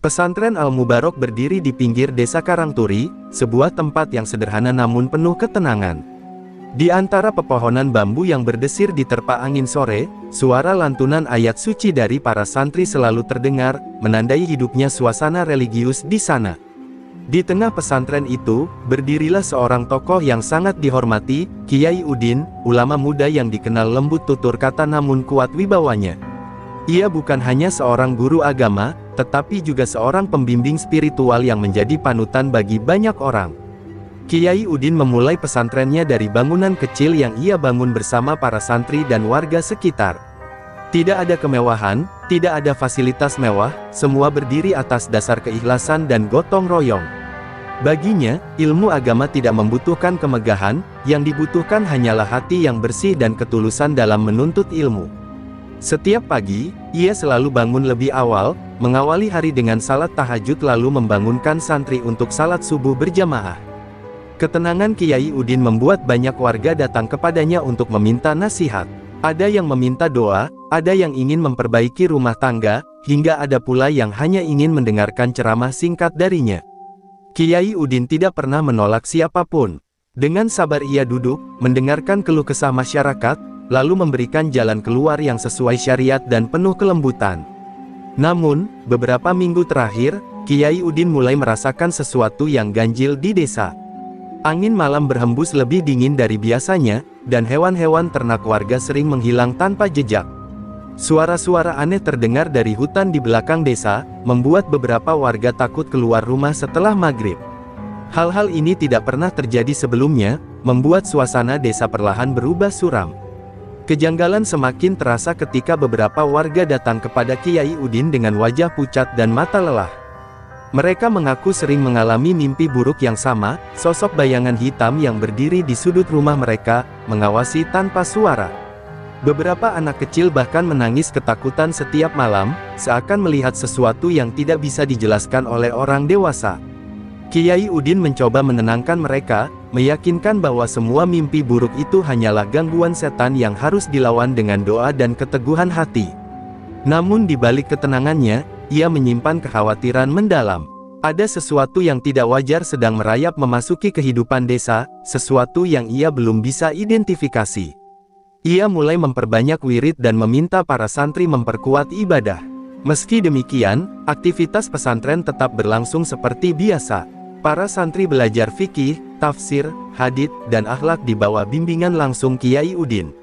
Pesantren Al-Mubarok berdiri di pinggir desa Karangturi, sebuah tempat yang sederhana namun penuh ketenangan. Di antara pepohonan bambu yang berdesir diterpa angin sore, suara lantunan ayat suci dari para santri selalu terdengar, menandai hidupnya suasana religius di sana. Di tengah pesantren itu, berdirilah seorang tokoh yang sangat dihormati, Kiai Udin, ulama muda yang dikenal lembut tutur kata namun kuat wibawanya. Ia bukan hanya seorang guru agama, tetapi juga seorang pembimbing spiritual yang menjadi panutan bagi banyak orang. Kiai Udin memulai pesantrennya dari bangunan kecil yang ia bangun bersama para santri dan warga sekitar. Tidak ada kemewahan, tidak ada fasilitas mewah, semua berdiri atas dasar keikhlasan dan gotong royong. Baginya, ilmu agama tidak membutuhkan kemegahan, yang dibutuhkan hanyalah hati yang bersih dan ketulusan dalam menuntut ilmu. Setiap pagi, ia selalu bangun lebih awal, mengawali hari dengan salat tahajud lalu membangunkan santri untuk salat subuh berjamaah. Ketenangan Kiai Udin membuat banyak warga datang kepadanya untuk meminta nasihat. Ada yang meminta doa, ada yang ingin memperbaiki rumah tangga, hingga ada pula yang hanya ingin mendengarkan ceramah singkat darinya. Kiai Udin tidak pernah menolak siapapun. Dengan sabar ia duduk, mendengarkan keluh kesah masyarakat, lalu memberikan jalan keluar yang sesuai syariat dan penuh kelembutan. Namun, beberapa minggu terakhir, Kiai Udin mulai merasakan sesuatu yang ganjil di desa. Angin malam berhembus lebih dingin dari biasanya, dan hewan-hewan ternak warga sering menghilang tanpa jejak. Suara-suara aneh terdengar dari hutan di belakang desa, membuat beberapa warga takut keluar rumah setelah maghrib. Hal-hal ini tidak pernah terjadi sebelumnya, membuat suasana desa perlahan berubah suram. Kejanggalan semakin terasa ketika beberapa warga datang kepada Kiai Udin dengan wajah pucat dan mata lelah. Mereka mengaku sering mengalami mimpi buruk yang sama, sosok bayangan hitam yang berdiri di sudut rumah mereka, mengawasi tanpa suara. Beberapa anak kecil bahkan menangis ketakutan setiap malam, seakan melihat sesuatu yang tidak bisa dijelaskan oleh orang dewasa. Kiai Udin mencoba menenangkan mereka, meyakinkan bahwa semua mimpi buruk itu hanyalah gangguan setan yang harus dilawan dengan doa dan keteguhan hati. Namun di balik ketenangannya, ia menyimpan kekhawatiran mendalam. Ada sesuatu yang tidak wajar sedang merayap memasuki kehidupan desa, sesuatu yang ia belum bisa identifikasi. Ia mulai memperbanyak wirid dan meminta para santri memperkuat ibadah. Meski demikian, aktivitas pesantren tetap berlangsung seperti biasa. Para santri belajar fikih, tafsir, hadits, dan akhlak di bawah bimbingan langsung Kiai Udin.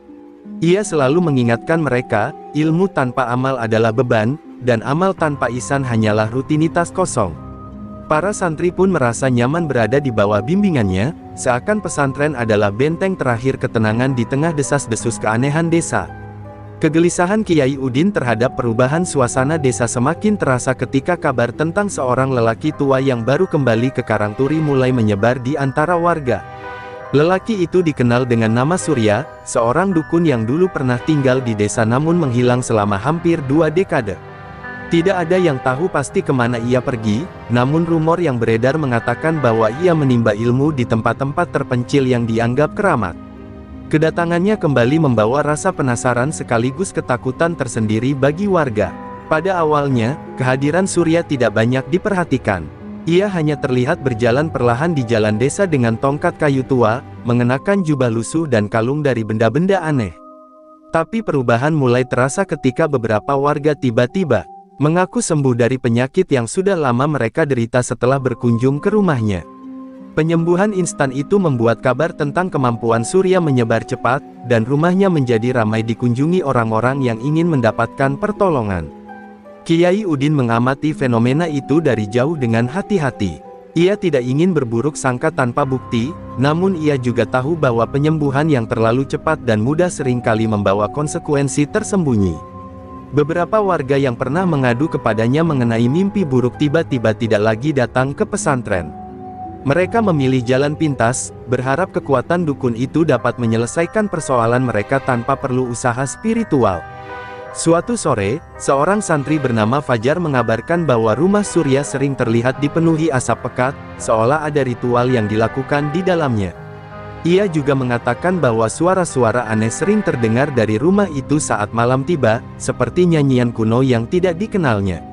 Ia selalu mengingatkan mereka, ilmu tanpa amal adalah beban, dan amal tanpa ihsan hanyalah rutinitas kosong. Para santri pun merasa nyaman berada di bawah bimbingannya, seakan pesantren adalah benteng terakhir ketenangan di tengah desas-desus keanehan desa. Kegelisahan Kiai Udin terhadap perubahan suasana desa semakin terasa ketika kabar tentang seorang lelaki tua yang baru kembali ke Karangturi mulai menyebar di antara warga. Lelaki itu dikenal dengan nama Surya, seorang dukun yang dulu pernah tinggal di desa namun menghilang selama hampir 2 dekade. Tidak ada yang tahu pasti kemana ia pergi, namun rumor yang beredar mengatakan bahwa ia menimba ilmu di tempat-tempat terpencil yang dianggap keramat. Kedatangannya kembali membawa rasa penasaran sekaligus ketakutan tersendiri bagi warga. Pada awalnya, kehadiran Surya tidak banyak diperhatikan. Ia hanya terlihat berjalan perlahan di jalan desa dengan tongkat kayu tua, mengenakan jubah lusuh dan kalung dari benda-benda aneh. Tapi perubahan mulai terasa ketika beberapa warga tiba-tiba mengaku sembuh dari penyakit yang sudah lama mereka derita setelah berkunjung ke rumahnya. Penyembuhan instan itu membuat kabar tentang kemampuan Surya menyebar cepat, dan rumahnya menjadi ramai dikunjungi orang-orang yang ingin mendapatkan pertolongan. Kiai Udin mengamati fenomena itu dari jauh dengan hati-hati. Ia tidak ingin berburuk sangka tanpa bukti, namun ia juga tahu bahwa penyembuhan yang terlalu cepat dan mudah seringkali membawa konsekuensi tersembunyi. Beberapa warga yang pernah mengadu kepadanya mengenai mimpi buruk tiba-tiba tidak lagi datang ke pesantren. Mereka memilih jalan pintas, berharap kekuatan dukun itu dapat menyelesaikan persoalan mereka tanpa perlu usaha spiritual. Suatu sore, seorang santri bernama Fajar mengabarkan bahwa rumah Surya sering terlihat dipenuhi asap pekat, seolah ada ritual yang dilakukan di dalamnya. Ia juga mengatakan bahwa suara-suara aneh sering terdengar dari rumah itu saat malam tiba, seperti nyanyian kuno yang tidak dikenalnya.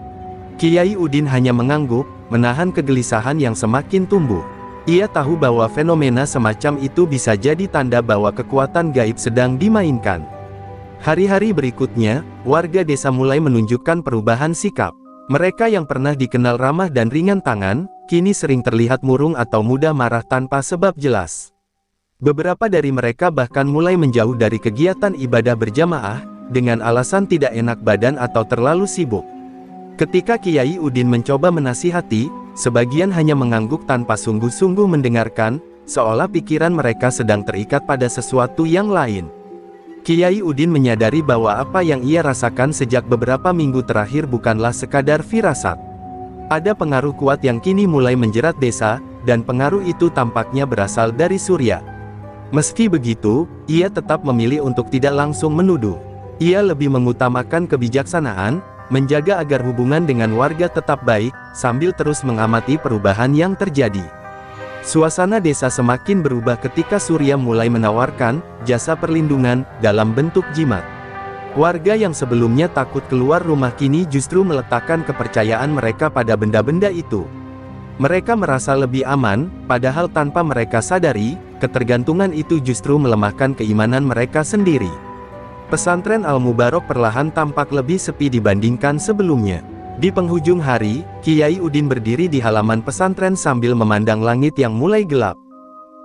Kiai Udin hanya mengangguk, menahan kegelisahan yang semakin tumbuh. Ia tahu bahwa fenomena semacam itu bisa jadi tanda bahwa kekuatan gaib sedang dimainkan. Hari-hari berikutnya, warga desa mulai menunjukkan perubahan sikap. Mereka yang pernah dikenal ramah dan ringan tangan, kini sering terlihat murung atau mudah marah tanpa sebab jelas. Beberapa dari mereka bahkan mulai menjauh dari kegiatan ibadah berjamaah, dengan alasan tidak enak badan atau terlalu sibuk. Ketika Kiai Udin mencoba menasihati, sebagian hanya mengangguk tanpa sungguh-sungguh mendengarkan, seolah pikiran mereka sedang terikat pada sesuatu yang lain. Kiai Udin menyadari bahwa apa yang ia rasakan sejak beberapa minggu terakhir bukanlah sekadar firasat. Ada pengaruh kuat yang kini mulai menjerat desa, dan pengaruh itu tampaknya berasal dari Surya. Meski begitu, ia tetap memilih untuk tidak langsung menuduh. Ia lebih mengutamakan kebijaksanaan, menjaga agar hubungan dengan warga tetap baik, sambil terus mengamati perubahan yang terjadi. Suasana desa semakin berubah ketika Surya mulai menawarkan jasa perlindungan dalam bentuk jimat. Warga yang sebelumnya takut keluar rumah kini justru meletakkan kepercayaan mereka pada benda-benda itu. Mereka merasa lebih aman, padahal tanpa mereka sadari, ketergantungan itu justru melemahkan keimanan mereka sendiri. Pesantren Al-Mubarok perlahan tampak lebih sepi dibandingkan sebelumnya. Di penghujung hari, Kiai Udin berdiri di halaman pesantren sambil memandang langit yang mulai gelap.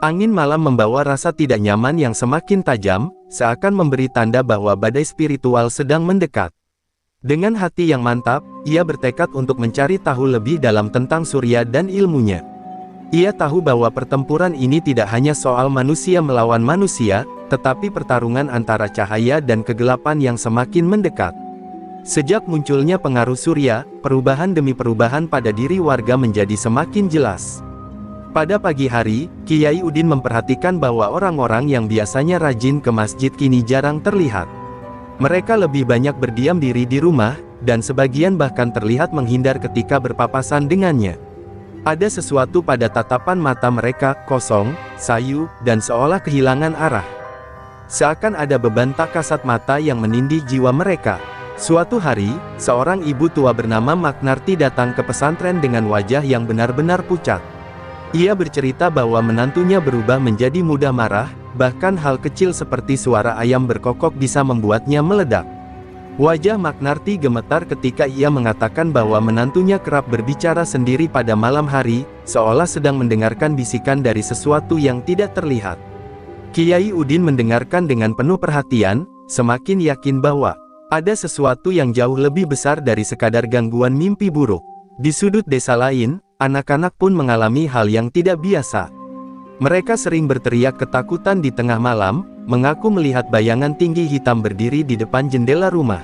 Angin malam membawa rasa tidak nyaman yang semakin tajam, seakan memberi tanda bahwa badai spiritual sedang mendekat. Dengan hati yang mantap, ia bertekad untuk mencari tahu lebih dalam tentang Surya dan ilmunya. Ia tahu bahwa pertempuran ini tidak hanya soal manusia melawan manusia, tetapi pertarungan antara cahaya dan kegelapan yang semakin mendekat. Sejak munculnya pengaruh Surya, perubahan demi perubahan pada diri warga menjadi semakin jelas. Pada pagi hari, Kiai Udin memperhatikan bahwa orang-orang yang biasanya rajin ke masjid kini jarang terlihat. Mereka lebih banyak berdiam diri di rumah, dan sebagian bahkan terlihat menghindar ketika berpapasan dengannya. Ada sesuatu pada tatapan mata mereka, kosong, sayu, dan seolah kehilangan arah. Seakan ada beban tak kasat mata yang menindih jiwa mereka. Suatu hari, seorang ibu tua bernama Magnarti datang ke pesantren dengan wajah yang benar-benar pucat. Ia bercerita bahwa menantunya berubah menjadi mudah marah, bahkan hal kecil seperti suara ayam berkokok bisa membuatnya meledak. Wajah Magnarti gemetar ketika ia mengatakan bahwa menantunya kerap berbicara sendiri pada malam hari, seolah sedang mendengarkan bisikan dari sesuatu yang tidak terlihat. Kiai Udin mendengarkan dengan penuh perhatian, semakin yakin bahwa ada sesuatu yang jauh lebih besar dari sekadar gangguan mimpi buruk. Di sudut desa lain, anak-anak pun mengalami hal yang tidak biasa. Mereka sering berteriak ketakutan di tengah malam, mengaku melihat bayangan tinggi hitam berdiri di depan jendela rumah.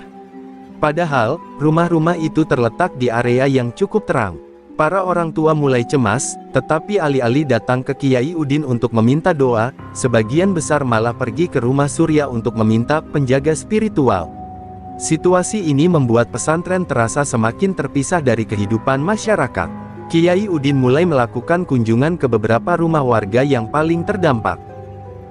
Padahal, rumah-rumah itu terletak di area yang cukup terang. Para orang tua mulai cemas, tetapi alih-alih datang ke Kiai Udin untuk meminta doa, sebagian besar malah pergi ke rumah Surya untuk meminta penjaga spiritual. Situasi ini membuat pesantren terasa semakin terpisah dari kehidupan masyarakat. Kiai Udin mulai melakukan kunjungan ke beberapa rumah warga yang paling terdampak.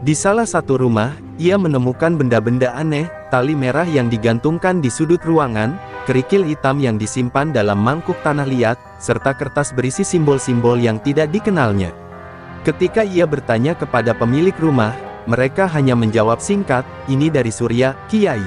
Di salah satu rumah, ia menemukan benda-benda aneh, tali merah yang digantungkan di sudut ruangan, kerikil hitam yang disimpan dalam mangkuk tanah liat, serta kertas berisi simbol-simbol yang tidak dikenalnya. Ketika ia bertanya kepada pemilik rumah, mereka hanya menjawab singkat, "Ini dari Surya, Kiai."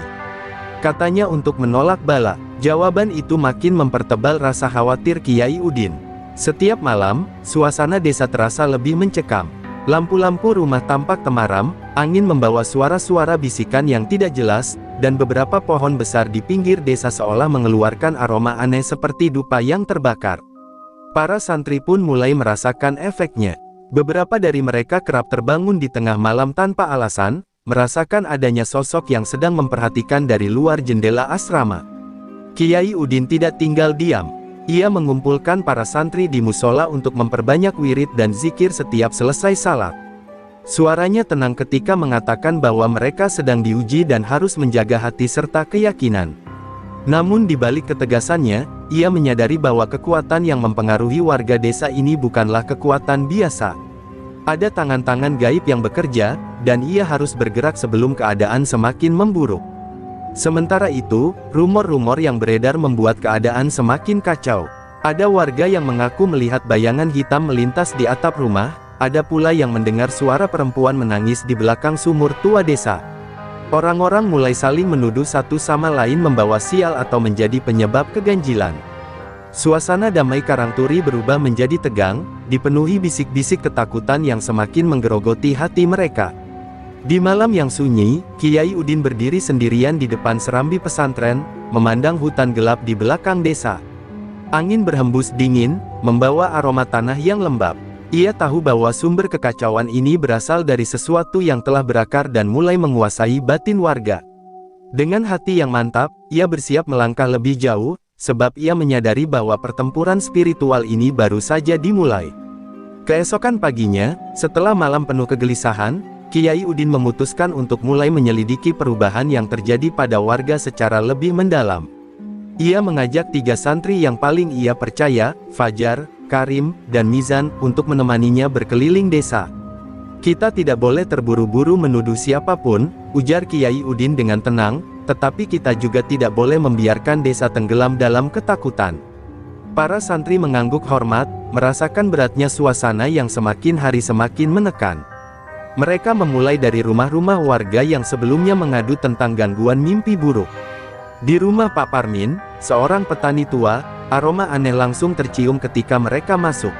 Katanya untuk menolak bala. Jawaban itu makin mempertebal rasa khawatir Kiai Udin. Setiap malam, suasana desa terasa lebih mencekam. Lampu-lampu rumah tampak temaram, angin membawa suara-suara bisikan yang tidak jelas, dan beberapa pohon besar di pinggir desa seolah mengeluarkan aroma aneh seperti dupa yang terbakar. Para santri pun mulai merasakan efeknya. Beberapa dari mereka kerap terbangun di tengah malam tanpa alasan, merasakan adanya sosok yang sedang memperhatikan dari luar jendela asrama. Kiai Udin tidak tinggal diam. Ia mengumpulkan para santri di musola untuk memperbanyak wirid dan zikir setiap selesai salat. Suaranya tenang ketika mengatakan bahwa mereka sedang diuji dan harus menjaga hati serta keyakinan. Namun di balik ketegasannya, ia menyadari bahwa kekuatan yang mempengaruhi warga desa ini bukanlah kekuatan biasa. Ada tangan-tangan gaib yang bekerja, dan ia harus bergerak sebelum keadaan semakin memburuk. Sementara itu, rumor-rumor yang beredar membuat keadaan semakin kacau. Ada warga yang mengaku melihat bayangan hitam melintas di atap rumah, ada pula yang mendengar suara perempuan menangis di belakang sumur tua desa. Orang-orang mulai saling menuduh satu sama lain membawa sial atau menjadi penyebab keganjilan. Suasana damai Karangturi berubah menjadi tegang, dipenuhi bisik-bisik ketakutan yang semakin menggerogoti hati mereka. Di malam yang sunyi, Kiai Udin berdiri sendirian di depan serambi pesantren, memandang hutan gelap di belakang desa. Angin berhembus dingin, membawa aroma tanah yang lembab. Ia tahu bahwa sumber kekacauan ini berasal dari sesuatu yang telah berakar dan mulai menguasai batin warga. Dengan hati yang mantap, ia bersiap melangkah lebih jauh, sebab ia menyadari bahwa pertempuran spiritual ini baru saja dimulai. Keesokan paginya, setelah malam penuh kegelisahan, Kiai Udin memutuskan untuk mulai menyelidiki perubahan yang terjadi pada warga secara lebih mendalam. Ia mengajak 3 santri yang paling ia percaya, Fajar, Karim, dan Mizan, untuk menemaninya berkeliling desa. "Kita tidak boleh terburu-buru menuduh siapapun," ujar Kiai Udin dengan tenang, "tetapi kita juga tidak boleh membiarkan desa tenggelam dalam ketakutan." Para santri mengangguk hormat, merasakan beratnya suasana yang semakin hari semakin menekan. Mereka memulai dari rumah-rumah warga yang sebelumnya mengadu tentang gangguan mimpi buruk. Di rumah Pak Parmin, seorang petani tua, aroma aneh langsung tercium ketika mereka masuk.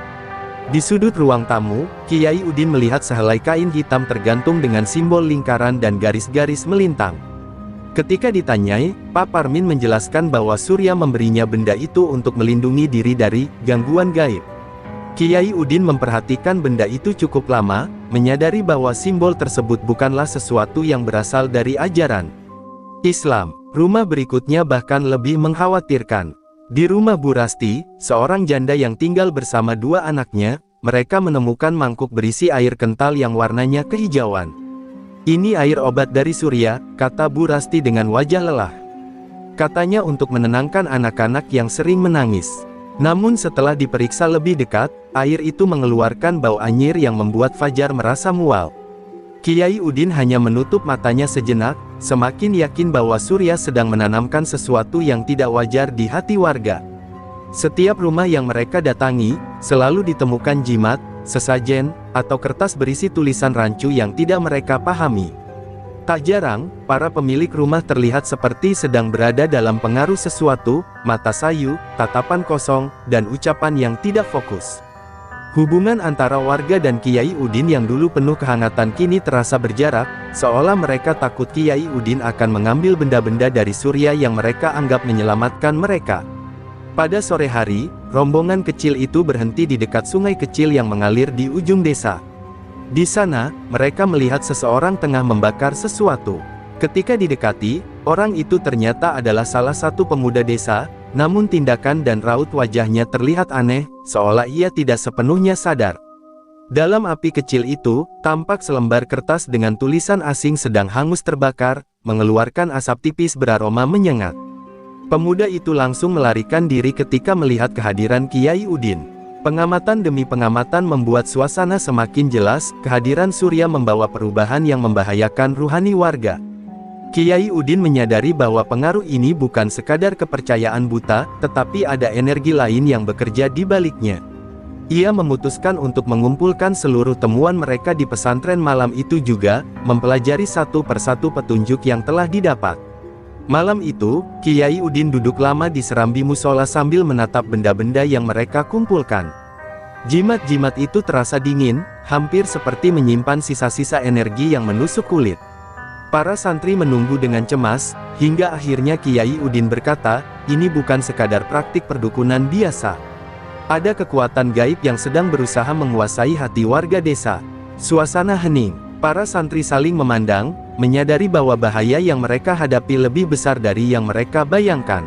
Di sudut ruang tamu, Kiai Udin melihat sehelai kain hitam tergantung dengan simbol lingkaran dan garis-garis melintang. Ketika ditanyai, Pak Parmin menjelaskan bahwa Surya memberinya benda itu untuk melindungi diri dari gangguan gaib. Kiai Udin memperhatikan benda itu cukup lama, menyadari bahwa simbol tersebut bukanlah sesuatu yang berasal dari ajaran Islam. Rumah berikutnya bahkan lebih mengkhawatirkan. Di rumah Bu Rasti, seorang janda yang tinggal bersama 2 anaknya, mereka menemukan mangkuk berisi air kental yang warnanya kehijauan. "Ini air obat dari Surya," kata Bu Rasti dengan wajah lelah. Katanya untuk menenangkan anak-anak yang sering menangis. Namun setelah diperiksa lebih dekat, air itu mengeluarkan bau anyir yang membuat Fajar merasa mual. Kiai Udin hanya menutup matanya sejenak, semakin yakin bahwa Surya sedang menanamkan sesuatu yang tidak wajar di hati warga. Setiap rumah yang mereka datangi, selalu ditemukan jimat, sesajen, atau kertas berisi tulisan rancu yang tidak mereka pahami. Tak jarang, para pemilik rumah terlihat seperti sedang berada dalam pengaruh sesuatu, mata sayu, tatapan kosong, dan ucapan yang tidak fokus. Hubungan antara warga dan Kiai Udin yang dulu penuh kehangatan kini terasa berjarak, seolah mereka takut Kiai Udin akan mengambil benda-benda dari Surya yang mereka anggap menyelamatkan mereka. Pada sore hari, rombongan kecil itu berhenti di dekat sungai kecil yang mengalir di ujung desa. Di sana, mereka melihat seseorang tengah membakar sesuatu. Ketika didekati, orang itu ternyata adalah salah satu pemuda desa, namun tindakan dan raut wajahnya terlihat aneh, seolah ia tidak sepenuhnya sadar. Dalam api kecil itu, tampak selembar kertas dengan tulisan asing sedang hangus terbakar, mengeluarkan asap tipis beraroma menyengat. Pemuda itu langsung melarikan diri ketika melihat kehadiran Kiai Udin. Pengamatan demi pengamatan membuat suasana semakin jelas, kehadiran Surya membawa perubahan yang membahayakan ruhani warga. Kiai Udin menyadari bahwa pengaruh ini bukan sekadar kepercayaan buta, tetapi ada energi lain yang bekerja di baliknya. Ia memutuskan untuk mengumpulkan seluruh temuan mereka di pesantren malam itu juga, mempelajari satu persatu petunjuk yang telah didapat. Malam itu, Kiai Udin duduk lama di serambi musola sambil menatap benda-benda yang mereka kumpulkan. Jimat-jimat itu terasa dingin, hampir seperti menyimpan sisa-sisa energi yang menusuk kulit. Para santri menunggu dengan cemas, hingga akhirnya Kiai Udin berkata, "Ini bukan sekadar praktik perdukunan biasa. Ada kekuatan gaib yang sedang berusaha menguasai hati warga desa." Suasana hening. Para santri saling memandang, menyadari bahwa bahaya yang mereka hadapi lebih besar dari yang mereka bayangkan.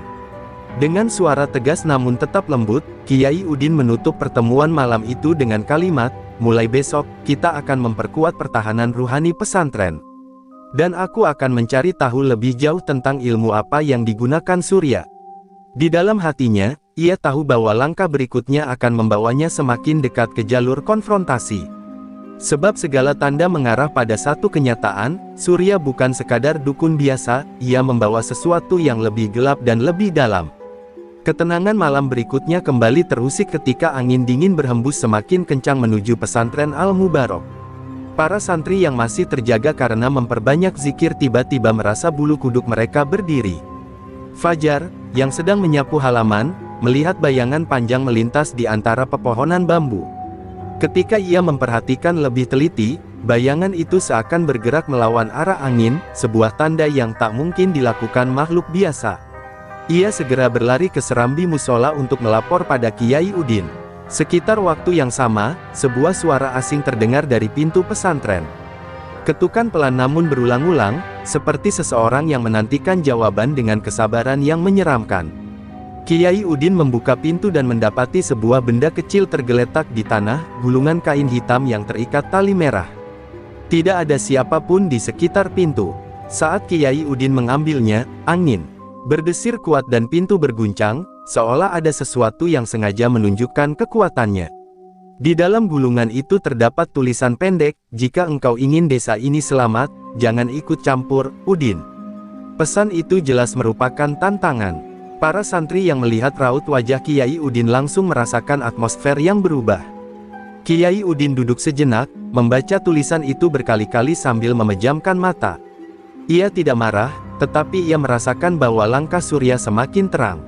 Dengan suara tegas namun tetap lembut, Kiai Udin menutup pertemuan malam itu dengan kalimat, "Mulai besok, kita akan memperkuat pertahanan ruhani pesantren. Dan aku akan mencari tahu lebih jauh tentang ilmu apa yang digunakan Surya." Di dalam hatinya, ia tahu bahwa langkah berikutnya akan membawanya semakin dekat ke jalur konfrontasi. Sebab segala tanda mengarah pada satu kenyataan, Surya bukan sekadar dukun biasa, ia membawa sesuatu yang lebih gelap dan lebih dalam. Ketenangan malam berikutnya kembali terusik ketika angin dingin berhembus semakin kencang menuju pesantren Al-Mubarak. Para santri yang masih terjaga karena memperbanyak zikir tiba-tiba merasa bulu kuduk mereka berdiri. Fajar, yang sedang menyapu halaman, melihat bayangan panjang melintas di antara pepohonan bambu. Ketika ia memperhatikan lebih teliti, bayangan itu seakan bergerak melawan arah angin, sebuah tanda yang tak mungkin dilakukan makhluk biasa. Ia segera berlari ke serambi musola untuk melapor pada Kiai Udin. Sekitar waktu yang sama, sebuah suara asing terdengar dari pintu pesantren. Ketukan pelan namun berulang-ulang, seperti seseorang yang menantikan jawaban dengan kesabaran yang menyeramkan. Kiai Udin membuka pintu dan mendapati sebuah benda kecil tergeletak di tanah, gulungan kain hitam yang terikat tali merah. Tidak ada siapapun di sekitar pintu. Saat Kiai Udin mengambilnya, angin berdesir kuat dan pintu berguncang, seolah ada sesuatu yang sengaja menunjukkan kekuatannya. Di dalam gulungan itu terdapat tulisan pendek, "Jika engkau ingin desa ini selamat, jangan ikut campur, Udin." Pesan itu jelas merupakan tantangan. Para santri yang melihat raut wajah Kiai Udin langsung merasakan atmosfer yang berubah. Kiai Udin duduk sejenak, membaca tulisan itu berkali-kali sambil memejamkan mata. Ia tidak marah, tetapi ia merasakan bahwa langkah Surya semakin terang.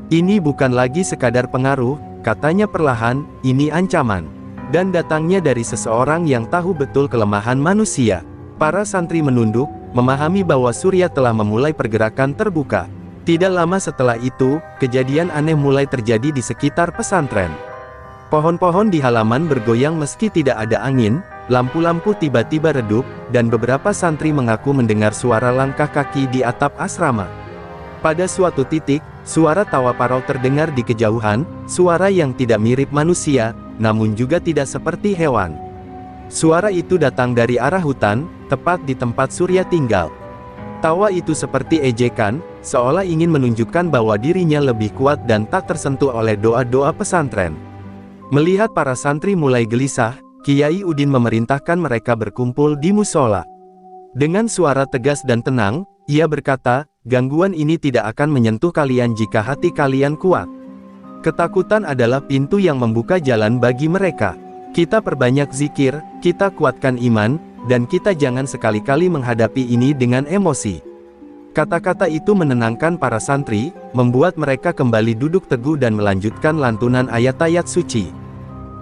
"Ini bukan lagi sekadar pengaruh," katanya perlahan, "ini ancaman. Dan datangnya dari seseorang yang tahu betul kelemahan manusia." Para santri menunduk, memahami bahwa Surya telah memulai pergerakan terbuka. Tidak lama setelah itu, kejadian aneh mulai terjadi di sekitar pesantren. Pohon-pohon di halaman bergoyang meski tidak ada angin, lampu-lampu tiba-tiba redup, dan beberapa santri mengaku mendengar suara langkah kaki di atap asrama. Pada suatu titik, suara tawa parau terdengar di kejauhan, suara yang tidak mirip manusia, namun juga tidak seperti hewan. Suara itu datang dari arah hutan, tepat di tempat Surya tinggal. Tawa itu seperti ejekan, seolah ingin menunjukkan bahwa dirinya lebih kuat dan tak tersentuh oleh doa-doa pesantren. Melihat para santri mulai gelisah, Kiai Udin memerintahkan mereka berkumpul di musola. Dengan suara tegas dan tenang, ia berkata, "Gangguan ini tidak akan menyentuh kalian jika hati kalian kuat. Ketakutan adalah pintu yang membuka jalan bagi mereka. Kita perbanyak zikir, kita kuatkan iman, dan kita jangan sekali-kali menghadapi ini dengan emosi." Kata-kata itu menenangkan para santri, membuat mereka kembali duduk teguh dan melanjutkan lantunan ayat-ayat suci.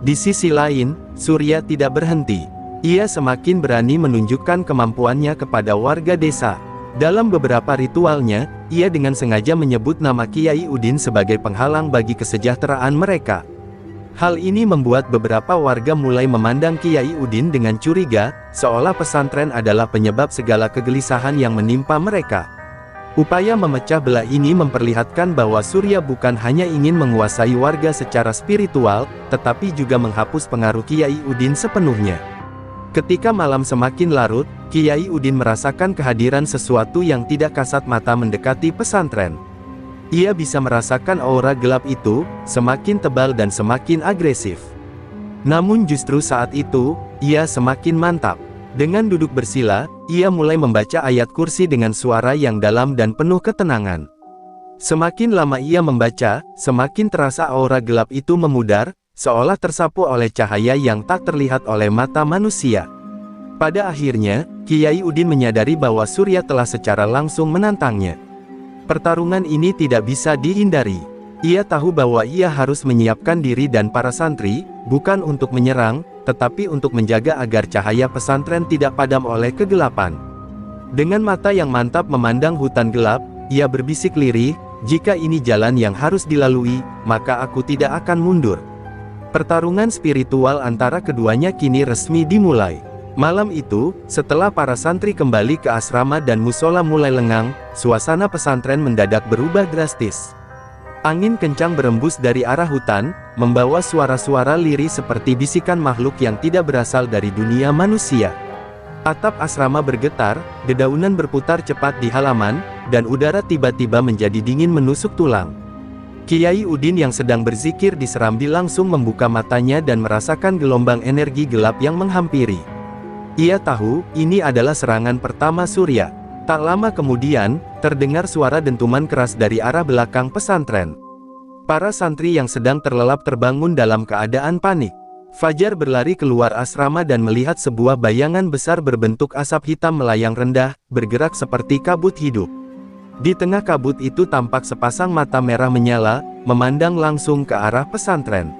Di sisi lain, Surya tidak berhenti. Ia semakin berani menunjukkan kemampuannya kepada warga desa. Dalam beberapa ritualnya, ia dengan sengaja menyebut nama Kiai Udin sebagai penghalang bagi kesejahteraan mereka. Hal ini membuat beberapa warga mulai memandang Kiai Udin dengan curiga, seolah pesantren adalah penyebab segala kegelisahan yang menimpa mereka. Upaya memecah belah ini memperlihatkan bahwa Surya bukan hanya ingin menguasai warga secara spiritual, tetapi juga menghapus pengaruh Kiai Udin sepenuhnya. Ketika malam semakin larut, Kiai Udin merasakan kehadiran sesuatu yang tidak kasat mata mendekati pesantren. Ia bisa merasakan aura gelap itu, semakin tebal dan semakin agresif. Namun justru saat itu, ia semakin mantap. Dengan duduk bersila, ia mulai membaca ayat kursi dengan suara yang dalam dan penuh ketenangan. Semakin lama ia membaca, semakin terasa aura gelap itu memudar, seolah tersapu oleh cahaya yang tak terlihat oleh mata manusia. Pada akhirnya, Kiai Udin menyadari bahwa Surya telah secara langsung menantangnya. Pertarungan ini tidak bisa dihindari. Ia tahu bahwa ia harus menyiapkan diri dan para santri, bukan untuk menyerang, tetapi untuk menjaga agar cahaya pesantren tidak padam oleh kegelapan. Dengan mata yang mantap memandang hutan gelap, ia berbisik lirih, "Jika ini jalan yang harus dilalui, maka aku tidak akan mundur." Pertarungan spiritual antara keduanya kini resmi dimulai. Malam itu, setelah para santri kembali ke asrama dan musola mulai lengang, suasana pesantren mendadak berubah drastis. Angin kencang berembus dari arah hutan, membawa suara-suara lirih seperti bisikan makhluk yang tidak berasal dari dunia manusia. Atap asrama bergetar, dedaunan berputar cepat di halaman, dan udara tiba-tiba menjadi dingin menusuk tulang. Kiai Udin yang sedang berzikir di Serambi langsung membuka matanya dan merasakan gelombang energi gelap yang menghampiri. Ia tahu, ini adalah serangan pertama Surya. Tak lama kemudian, terdengar suara dentuman keras dari arah belakang pesantren. Para santri yang sedang terlelap terbangun dalam keadaan panik. Fajar berlari keluar asrama dan melihat sebuah bayangan besar berbentuk asap hitam melayang rendah, bergerak seperti kabut hidup. Di tengah kabut itu tampak sepasang mata merah menyala, memandang langsung ke arah pesantren.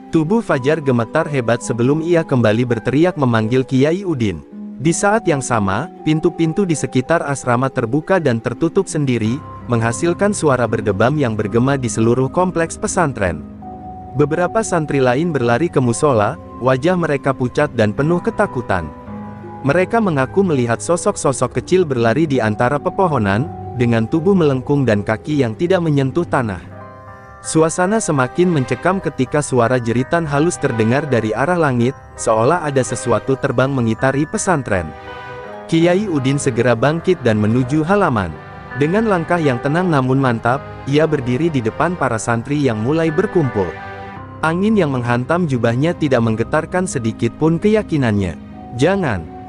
Tubuh Fajar gemetar hebat sebelum ia kembali berteriak memanggil Kiai Udin. Di saat yang sama, pintu-pintu di sekitar asrama terbuka dan tertutup sendiri, menghasilkan suara berdebam yang bergema di seluruh kompleks pesantren. Beberapa santri lain berlari ke musola, wajah mereka pucat dan penuh ketakutan. Mereka mengaku melihat sosok-sosok kecil berlari di antara pepohonan, dengan tubuh melengkung dan kaki yang tidak menyentuh tanah. Suasana semakin mencekam ketika suara jeritan halus terdengar dari arah langit, seolah ada sesuatu terbang mengitari pesantren. Kiai Udin segera bangkit dan menuju halaman. Dengan langkah yang tenang namun mantap, ia berdiri di depan para santri yang mulai berkumpul. Angin yang menghantam jubahnya tidak menggetarkan sedikit pun keyakinannya. "Jangan!"